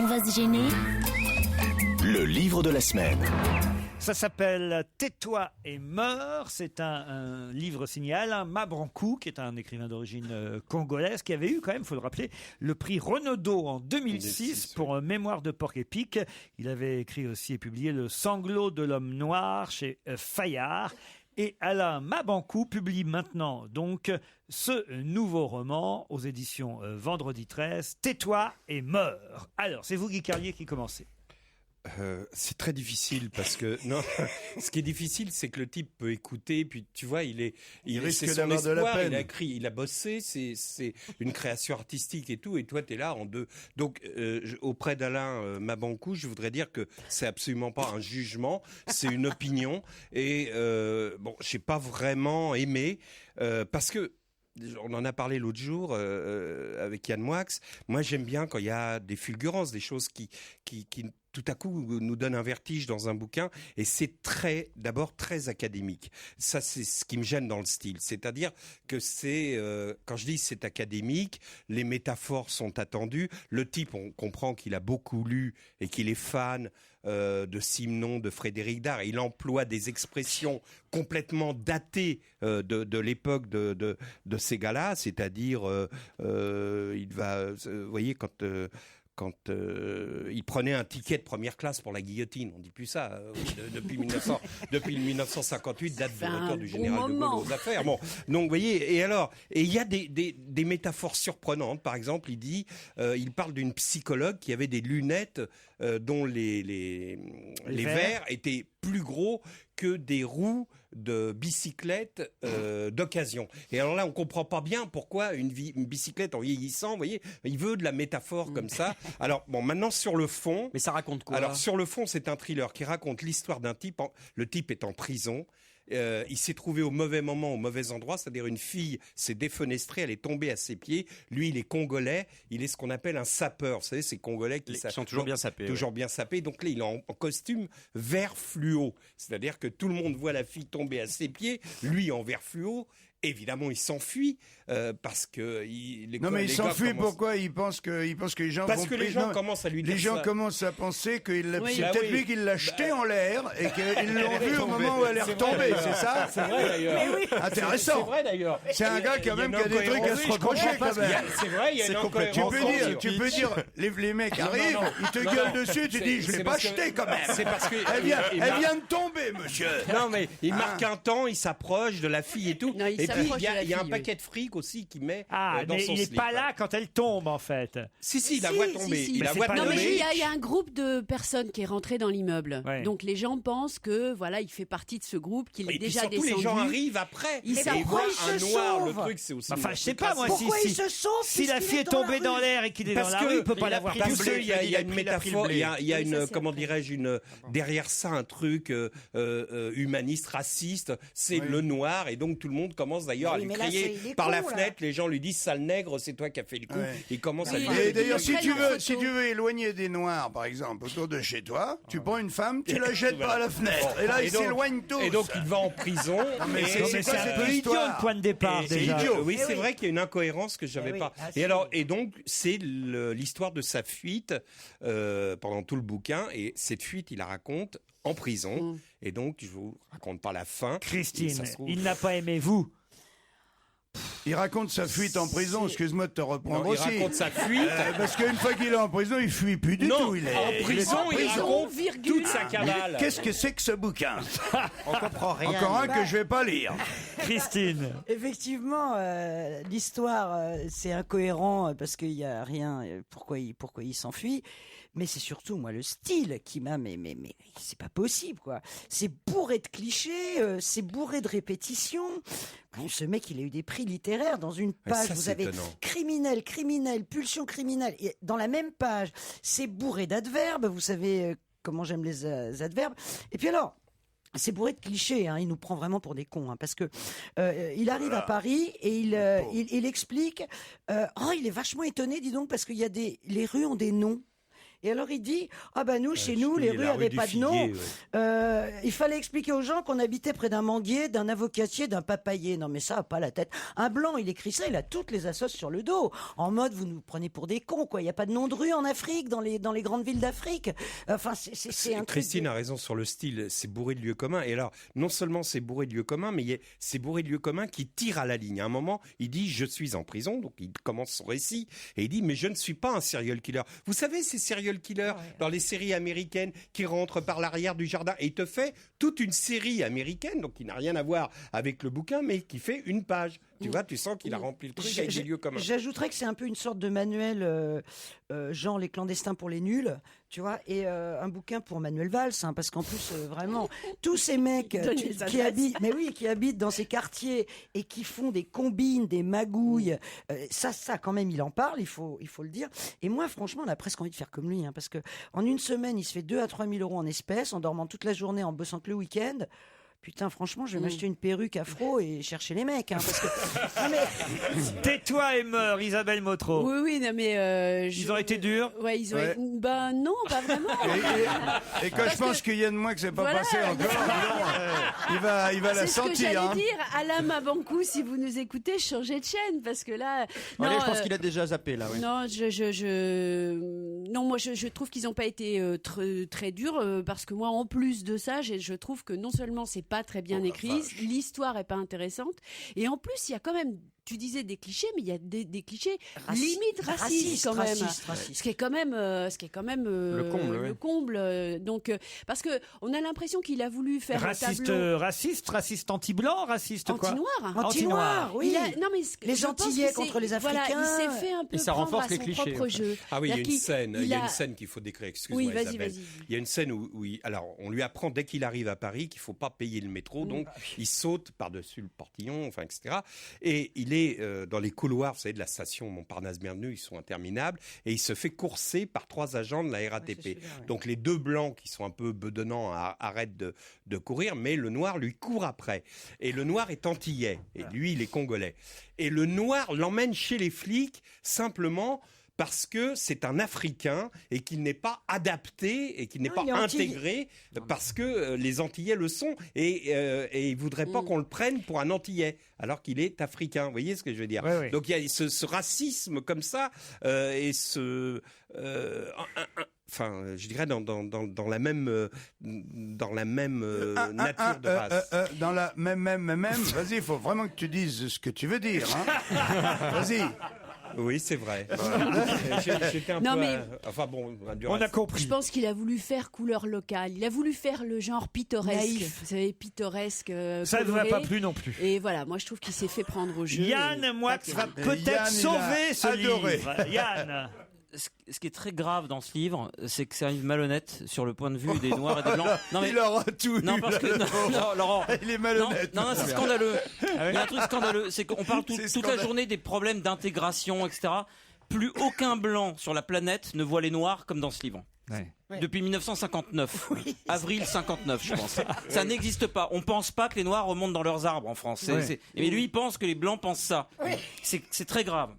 On va se gêner. Le livre de la semaine. Ça s'appelle « Tais-toi et meurs ». C'est un livre signé Alain Mabrankou, qui est un écrivain d'origine congolaise, qui avait eu quand même, il faut le rappeler, le prix Renaudot en 2006 pour Mémoire de porc-épic. Il avait écrit aussi et publié Le sanglot de l'homme noir chez Fayard. Et Alain Mabrankou publie maintenant donc ce nouveau roman aux éditions Vendredi 13, « Tais-toi et meurs ». Alors, c'est vous, Guy Carlier, qui commencez. C'est très difficile parce que non. Ce qui est difficile, c'est que le type peut écouter, puis tu vois, il risque c'est son d'avoir de la espoir, peine. il a écrit, il a bossé, c'est une création artistique et tout, et toi t'es là en deux. Donc auprès d'Alain Mabrankou, je voudrais dire que c'est absolument pas un jugement, c'est une opinion, et bon, j'ai pas vraiment aimé parce que. On en a parlé l'autre jour avec Yann Moix. Moi, j'aime bien quand il y a des fulgurances, des choses qui tout à coup nous donnent un vertige dans un bouquin. Et c'est d'abord très académique. Ça, c'est ce qui me gêne dans le style. C'est-à-dire que quand je dis c'est académique, les métaphores sont attendues. Le type, on comprend qu'il a beaucoup lu et qu'il est fan de Simenon, de Frédéric Dard. Il emploie des expressions complètement datées de l'époque de ces gars-là, c'est-à-dire il va, vous voyez, quand il prenait un ticket de première classe pour la guillotine, on dit plus ça, depuis 1958, date du retour du général de Gaulle aux affaires. Bon, donc vous voyez, et il y a des métaphores surprenantes. Par exemple, il parle d'une psychologue qui avait des lunettes dont les verres étaient plus gros que des roues de bicyclette d'occasion. Et alors là, on comprend pas bien pourquoi une bicyclette en vieillissant, vous voyez, il veut de la métaphore comme ça. Alors bon, maintenant sur le fond. Mais ça raconte quoi? Alors sur le fond, c'est un thriller qui raconte l'histoire d'un type. Le type est en prison. Il s'est trouvé au mauvais moment, au mauvais endroit, c'est-à-dire une fille s'est défenestrée, elle est tombée à ses pieds. Lui, il est congolais, il est ce qu'on appelle un sapeur. Vous savez, ces Congolais qui sont toujours bien sapés. Toujours bien sapés. Donc là, il est en costume vert fluo. C'est-à-dire que tout le monde voit la fille tomber à ses pieds, lui en vert fluo. Évidemment, il s'enfuit parce que il s'enfuit. Pourquoi il pense que les gens commencent à lui dire les gens ça. commencent à penser que c'est Bah peut-être oui. lui qui l'a jeté en l'air et qu'ils l'ont vu au moment où elle est retombée, c'est ça? C'est vrai d'ailleurs. Intéressant. C'est vrai d'ailleurs. C'est un gars quand même qui a des trucs à se reprocher quand même. C'est vrai, il y a une incohérence. Tu peux dire, les mecs arrivent, ils te gueulent dessus, tu dis, je l'ai pas jeté quand même. C'est parce que Elle vient de tomber, monsieur. Non mais il marque un temps, il s'approche de la fille et tout. Non, Et puis il y a un paquet de fric aussi qu'il met dans mais son il n'est slip. pas là quand elle tombe, en fait. Si, la voit tomber. Si. Il la Mais voit c'est pas Non, mais tomber. il y a un groupe de personnes qui est rentré dans l'immeuble. Ouais. Donc les gens pensent que voilà, il fait partie de ce groupe, qu'il est Et puis déjà surtout, descendu. les gens arrivent après. Ils Et s'approchent, voient ils un se noir. sauvent. Le truc, c'est aussi. Enfin, je sais pas, moi, Pourquoi il se sauve si la fille est tombée dans l'air et qu'il est dans la rue, il peut pas l'avoir parce poussé. qu'il y a une métaphore, il y a Oui, une, ça, c'est comment après. dirais-je, derrière ça, un truc humaniste, raciste. C'est le noir, et donc tout le monde commence d'ailleurs à lui crier par la fenêtre. Les gens lui disent, sale nègre, c'est toi qui as fait le coup. Ouais. Il commence à Oui, lui Et d'ailleurs, Ils si prennent tu en photo. veux éloigner des noirs, par exemple, autour de chez toi, tu prends une femme, tu la jettes pas à la fenêtre. Et là, ils donc- s'éloignent tous. Et donc il va en prison. mais Et- c'est Non, quoi mais c'est un cette peu idiot, histoire le point de départ, C'est déjà. idiot. Oui, c'est vrai qu'il y a une incohérence que j'avais oui. pas. Ah, Et donc c'est l'histoire de sa fuite pendant tout le bouquin, et cette fuite il la raconte en prison. Et donc je vous raconte pas la fin. Christine, Ça se trouve- il n'a pas aimé vous. Il raconte sa fuite en prison, excuse-moi de te reprendre Non, il aussi. raconte sa fuite. Parce qu'une fois qu'il est en prison, il fuit plus du Non, tout. en prison, il raconte virgule. toute sa cabale. Qu'est-ce que c'est que ce bouquin? On comprend rien. Encore un que je vais pas lire. Christine. Effectivement, l'histoire, c'est incohérent parce qu'il y a rien. Pourquoi il s'enfuit? Mais c'est surtout moi le style qui m'a. Mais c'est pas possible quoi. C'est bourré de clichés, c'est bourré de répétitions. Quand même, ce mec, il a eu des prix littéraires dans une page. ça, Vous c'est avez étonnant. criminel, pulsion criminelle. Et dans la même page, c'est bourré d'adverbes. Vous savez comment j'aime les adverbes. Et puis alors. C'est bourré de clichés, hein. Il nous prend vraiment pour des cons, hein, parce que il arrive à Paris et il explique. Il est vachement étonné, dis donc, parce qu'il y a les rues ont des noms. Et alors il dit, ah ben nous, chez nous, je les connais rues la rue n'avaient du pas de Figuier, nom. ouais. Il fallait expliquer aux gens qu'on habitait près d'un manguier, d'un avocatier, d'un papayer. Non mais ça a pas la tête. Un blanc, il écrit ça, il a toutes les assos sur le dos. En mode, vous nous prenez pour des cons, quoi. Il n'y a pas de nom de rue en Afrique, dans les grandes villes d'Afrique. Enfin, c'est un Christine truc... a raison sur le style, c'est bourré de lieux communs. Et alors, non seulement c'est bourré de lieux communs, mais c'est bourré de lieux communs qui tirent à la ligne. À un moment, il dit, je suis en prison, donc il commence son récit, et il dit, mais je ne suis pas un serial killer. Vous savez, ces serial killers, dans les séries américaines, qui rentrent par l'arrière du jardin, et il te fait toute une série américaine, donc qui n'a rien à voir avec le bouquin, mais qui fait une page. Tu vois, tu sens qu'il a rempli le truc avec des lieux communs. J'ajouterais que c'est un peu une sorte de manuel, genre les clandestins pour les nuls, tu vois, et un bouquin pour Manuel Valls, hein, parce qu'en plus, vraiment, tous ces mecs qui habitent dans ces quartiers et qui font des combines, des magouilles, ça, quand même, il en parle, il faut le dire. Et moi, franchement, on a presque envie de faire comme lui, hein, parce que en une semaine, il se fait 2 à 3 000 euros en espèces, en dormant toute la journée, en bossant que le week-end. Putain, franchement, je vais m'acheter une perruque afro et chercher les mecs. Hein, parce que... non, mais... Tais-toi et meurs, Isabelle Motro. Oui, non mais... Ils ont été durs. Ouais, ils ont Ouais. Ben non, pas vraiment. Et quand je pense qu'il y a de moi que c'est pas Voilà. passé encore, il va la C'est ce que sentir. j'allais Hein. dire. Alain Mabankou, si vous nous écoutez, changez de chaîne parce que là... Allez, je pense qu'il a déjà zappé là. Ouais. Non, non, moi je trouve qu'ils n'ont pas été très durs parce que moi, en plus de ça, je trouve que non seulement c'est pas très bien écrit, l'histoire est pas intéressante, et en plus il y a quand même, tu disais des clichés, mais il y a des clichés limite racistes quand même. Raciste. Ce qui est quand même le comble. Donc parce que on a l'impression qu'il a voulu faire un tableau Raciste anti-blanc, raciste quoi. anti-noir. Anti-noir, oui. Non, mais Les je pense Antillais que contre les Africains. Voilà, il s'est fait un peu Et ça prendre renforce à les son clichés, propre en fait. jeu. Ah oui, il y a une C'est-à-dire scène, qu'il il y a a- une scène qu'il faut décrire. Excuse-moi, Oui, vas-y, Isabelle. vas-y. Il y a une scène où alors on lui apprend dès qu'il arrive à Paris qu'il faut pas payer le métro, donc il saute par-dessus le portillon, enfin etc. Et il est dans les couloirs, vous savez, de la station Montparnasse-Bienvenue, ils sont interminables, et il se fait courser par 3 agents de la RATP. Donc les 2 blancs qui sont un peu bedonnants arrêtent de courir, mais le noir lui court après. Et le noir est antillais, et lui il est congolais. Et le noir l'emmène chez les flics simplement parce que c'est un Africain et qu'il n'est pas adapté et qu'il n'est Non, pas il est intégré parce que les Antillais le sont et il voudrait pas qu'on le prenne pour un Antillais alors qu'il est africain. Vous voyez ce que je veux dire? Ouais, ouais. Donc il y a ce racisme comme ça et ce enfin, je dirais dans la même nature de race. Dans la même. Vas-y, il faut vraiment que tu dises ce que tu veux dire. Hein. Vas-y. Oui, c'est vrai. J'étais un Non, peu. mais- Enfin bon, du On a reste. compris. Je pense qu'il a voulu faire couleur locale. Il a voulu faire le genre pittoresque. Naïf. Vous savez, pittoresque. Ça ne vous a coloré. pas plu non plus. Et voilà, moi je trouve qu'il s'est fait prendre au jeu. Yann et Moix pas va terrible. peut-être Yann, il a sauver ce adoré. livre. Yann. Ce qui est très grave dans ce livre, c'est que c'est un livre malhonnête sur le point de vue des Noirs et des Blancs. Non, mais, Il aura tout non eu, parce que, là. non, Laurent. Il est Non, malhonnête. non, c'est scandaleux. Il y a un truc scandaleux, c'est qu'on parle C'est toute la scandaleux. journée des problèmes d'intégration, etc. Plus aucun blanc sur la planète ne voit les Noirs comme dans ce livre. Depuis 1959, avril 59, je pense. Ça n'existe pas. On pense pas que les Noirs remontent dans leurs arbres en France. Mais lui, il pense que les Blancs pensent ça. C'est très grave.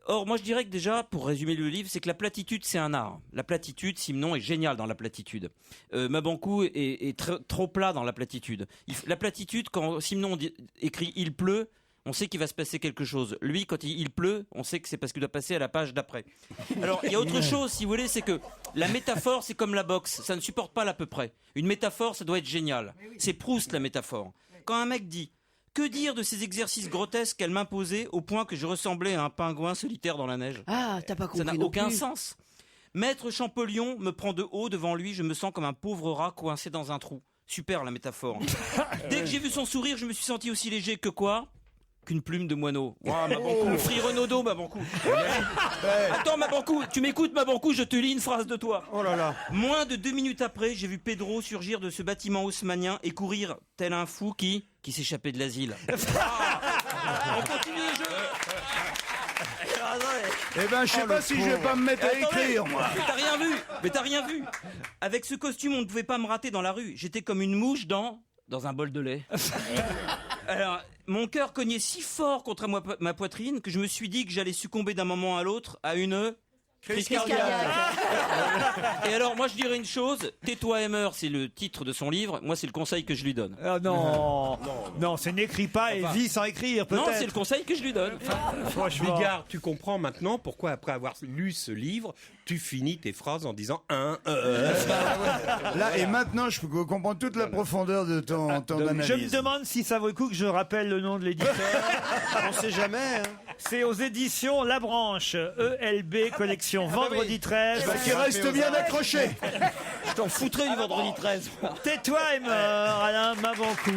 Or, moi, je dirais que déjà, pour résumer le livre, c'est que la platitude, c'est un art. La platitude, Simenon est génial dans la platitude. Mabankou est trop plat dans la platitude. La platitude, quand Simenon écrit « il pleut », on sait qu'il va se passer quelque chose. Lui, quand il pleut, on sait que c'est parce qu'il doit passer à la page d'après. Alors, il y a autre chose, si vous voulez, c'est que la métaphore, c'est comme la boxe. Ça ne supporte pas l'à peu près. Une métaphore, ça doit être génial. C'est Proust, la métaphore. Quand un mec dit « Que dire de ces exercices grotesques qu'elle m'imposait au point que je ressemblais à un pingouin solitaire dans la neige ?» Ah, t'as pas compris. Ça n'a non aucun plus. sens. Maître Champollion me prend de haut devant lui, je me sens comme un pauvre rat coincé dans un trou. Super la métaphore. Dès que j'ai vu son sourire, je me suis senti aussi léger que quoi ? Qu'une plume de moineau. Ouah, Mabankou, Free Renaudot, Mabankou. Attends, Mabankou, tu m'écoutes, Mabankou, je te lis une phrase de toi. Oh là là. Moins de 2 minutes après, j'ai vu Pedro surgir de ce bâtiment haussmannien et courir tel un fou qui s'échappait de l'asile. On continue le jeu. Eh ben, je sais pas si je vais pas me mettre à écrire, moi. Mais t'as rien vu. Avec ce costume, on ne pouvait pas me rater dans la rue. J'étais comme une mouche dans un bol de lait. Alors, mon cœur cognait si fort contre ma poitrine que je me suis dit que j'allais succomber d'un moment à l'autre à une crise cardiaque. Et alors, moi, je dirais une chose. Tais-toi et meurs, c'est le titre de son livre. Moi, c'est le conseil que je lui donne. Ah non, non, c'est n'écris pas et vis sans écrire, peut-être. Non, c'est le conseil que je lui donne. Franchement. Bigard, tu comprends maintenant pourquoi, après avoir lu ce livre, tu finis tes phrases en disant Là, et maintenant, je comprends toute la profondeur de ton analyse. Je me demande si ça vaut le coup que je rappelle le nom de l'éditeur. On sait jamais. Hein. C'est aux éditions La Branche, ELB, collection Vendredi 13. Qui reste bien accroché. Je t'en foutrais du vendredi 13. Tais-toi et meurs, Alain Mabankou.